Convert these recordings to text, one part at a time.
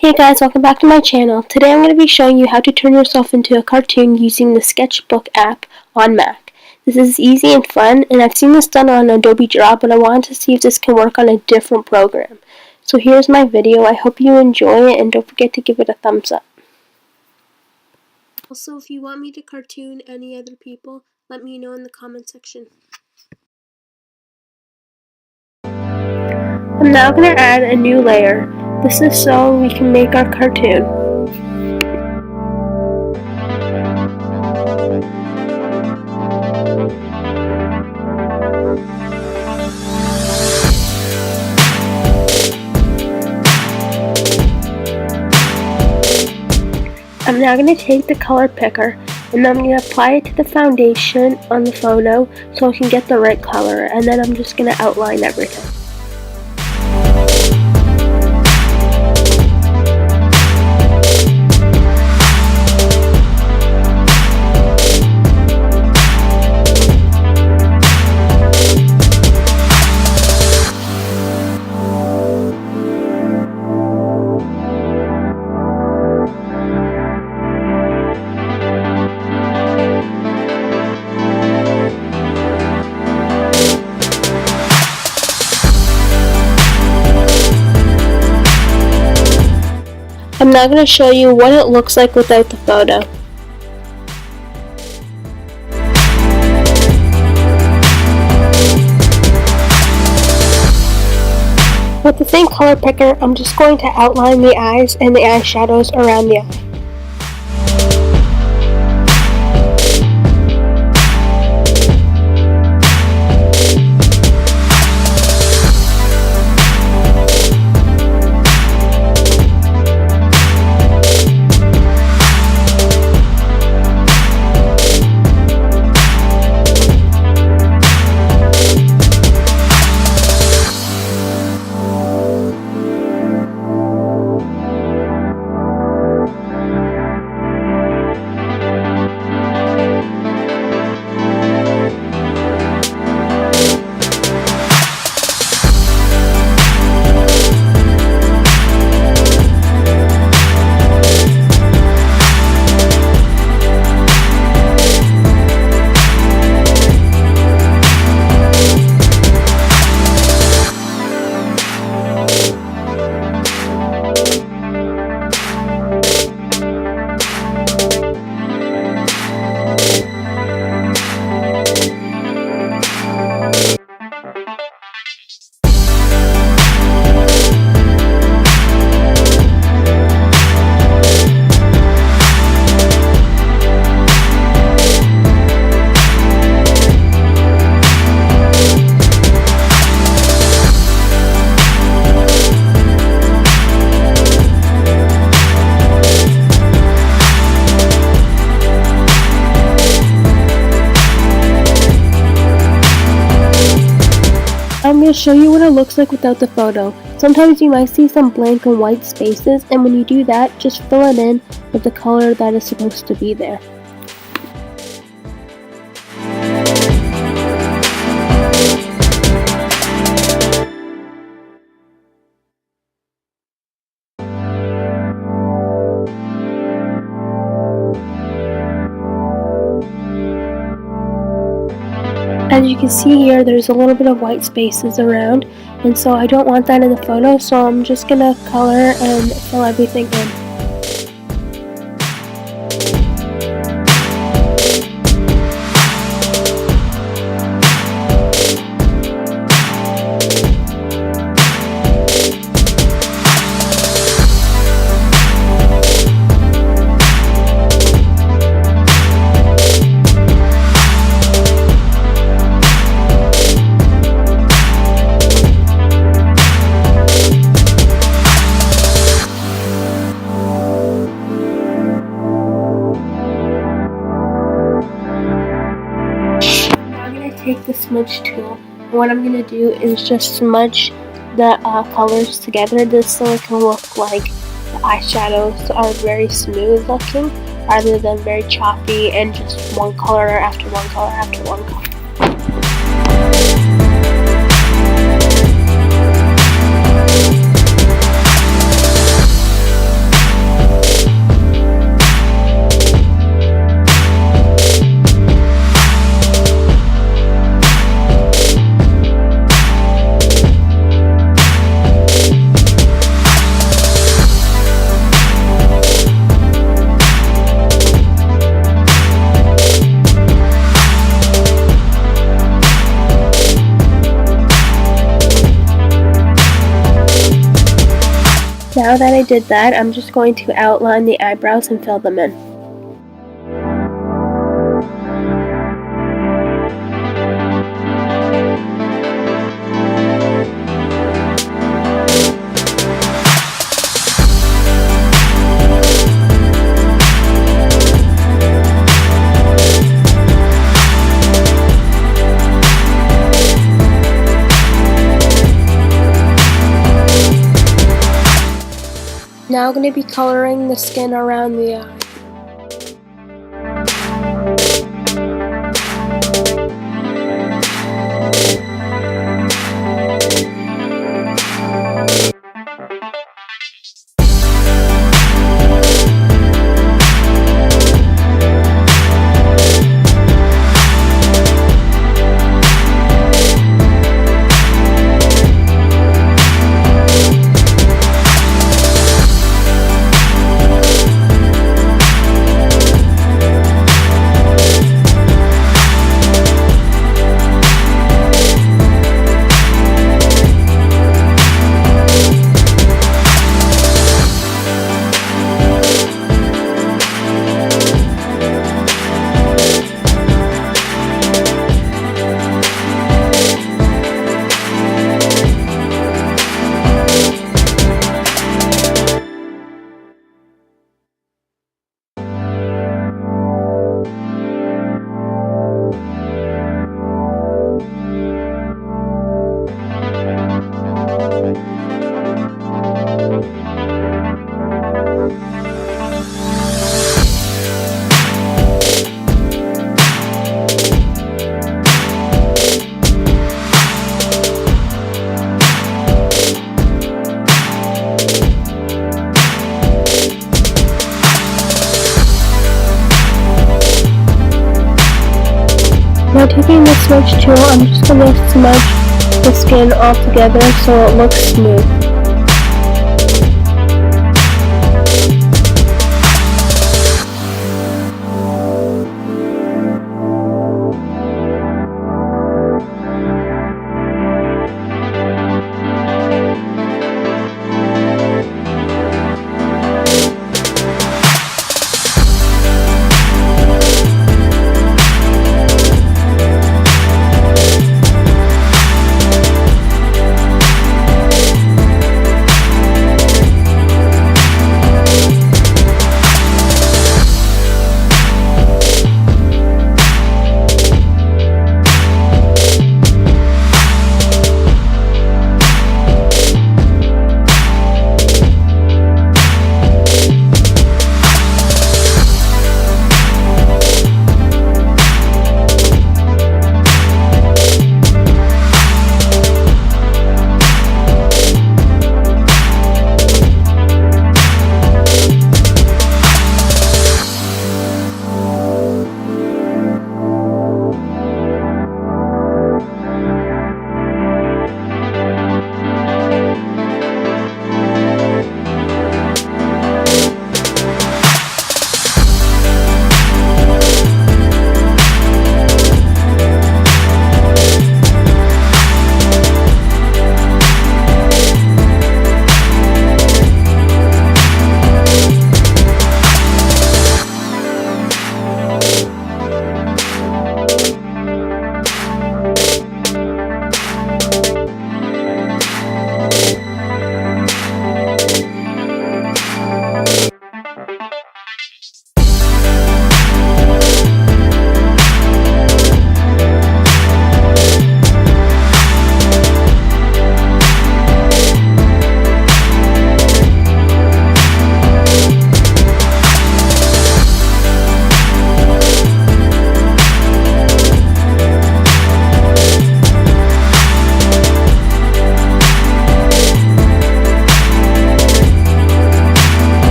Hey guys, welcome back to my channel. Today I'm going to be showing you how to turn yourself into a cartoon using the Sketchbook app on Mac. This is easy and fun, and I've seen this done on Adobe Draw, but I wanted to see if this can work on a different program. So here's my video. I hope you enjoy it, and don't forget to give it a thumbs up. Also, if you want me to cartoon any other people, let me know in the comment section. I'm now going to add a new layer. This is so we can make our cartoon. I'm now going to take the color picker and I'm going to apply it to the foundation on the photo so I can get the right color, and then I'm just going to outline everything. I'm now going to show you what it looks like without the photo. With the same color picker, I'm just going to outline the eyes and the eyeshadows around the eye. I'm going to show you what it looks like without the photo. Sometimes you might see some blank and white spaces, and when you do that, just fill it in with the color that is supposed to be there. As you can see here, there's a little bit of white spaces around, and so I don't want that in the photo, so I'm just going to color and fill everything in. Take the smudge tool, and what I'm going to do is just smudge the colors together, just so it can look like the eyeshadows are very smooth looking rather than very choppy and just one color after one color after one color. now that I did that, I'm just going to outline the eyebrows and fill them in. Now I'm going to be coloring the skin around the eye. Now taking the smudge tool, I'm just going to smudge the skin all together so it looks smooth.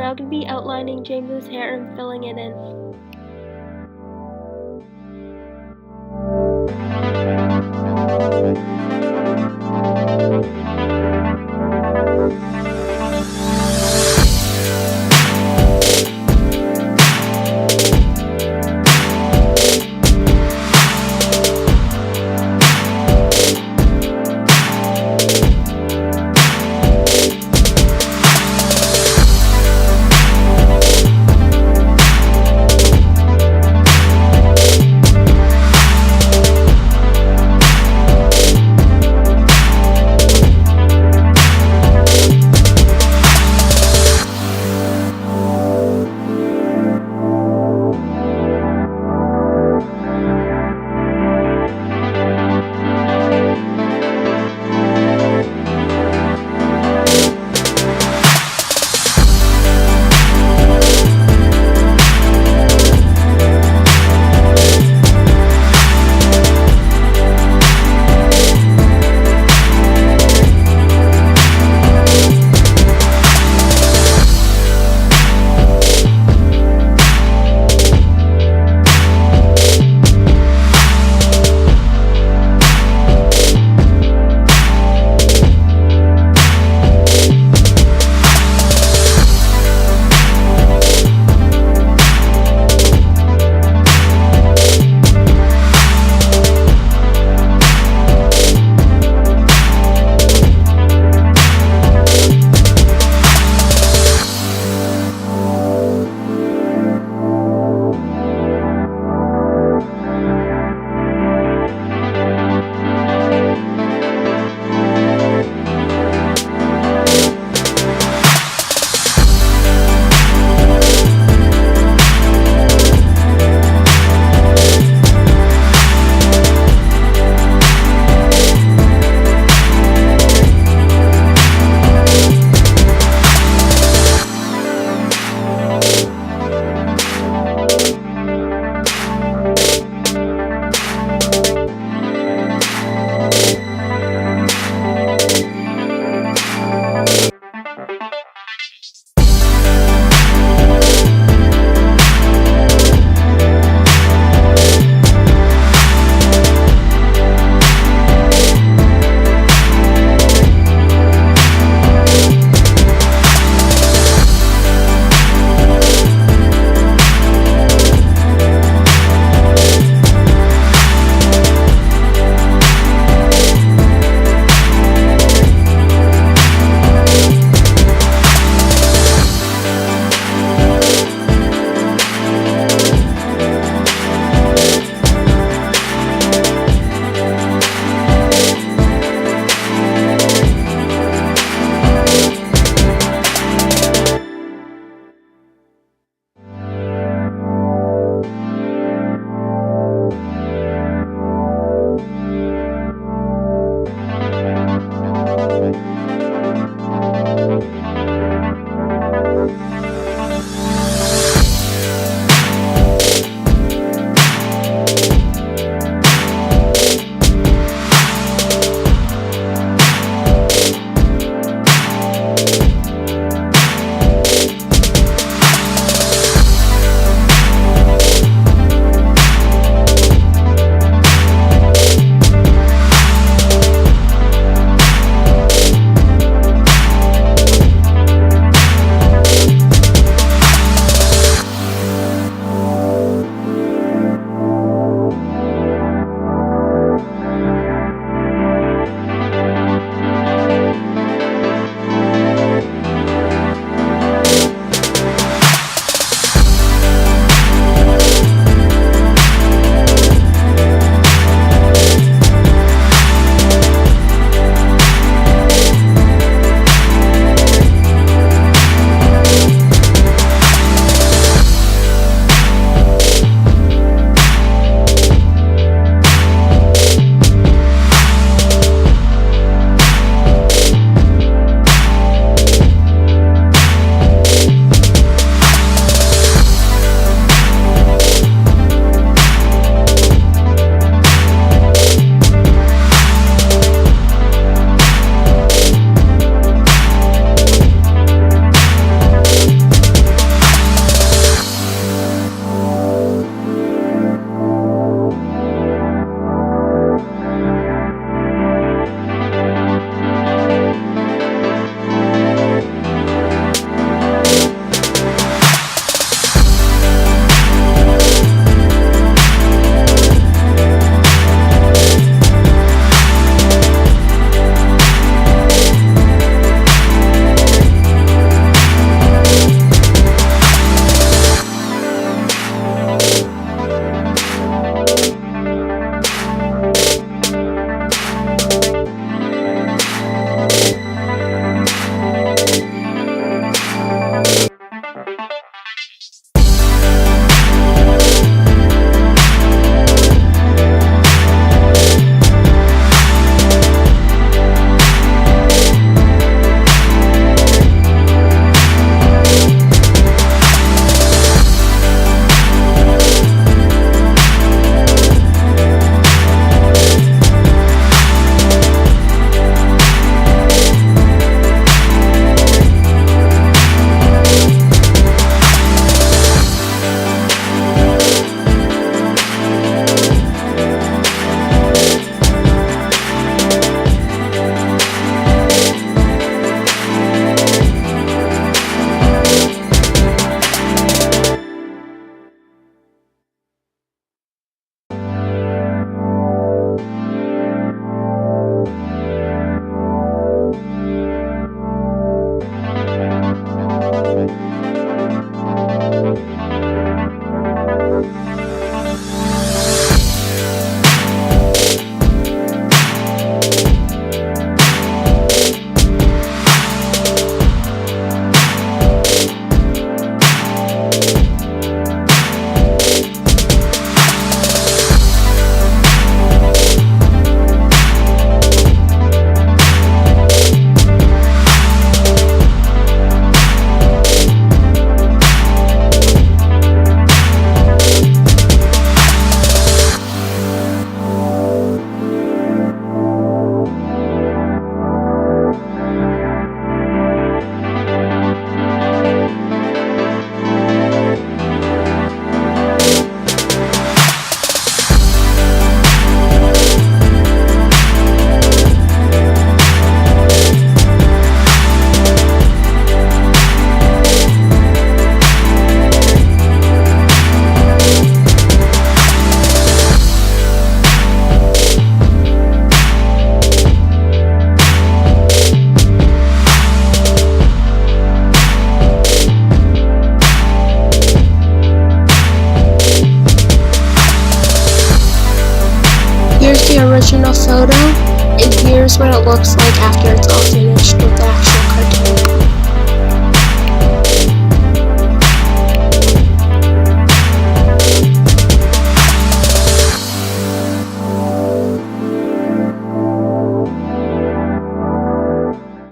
now going to be outlining James's hair and filling it in. the original photo, and here's what it looks like after it's all finished with the actual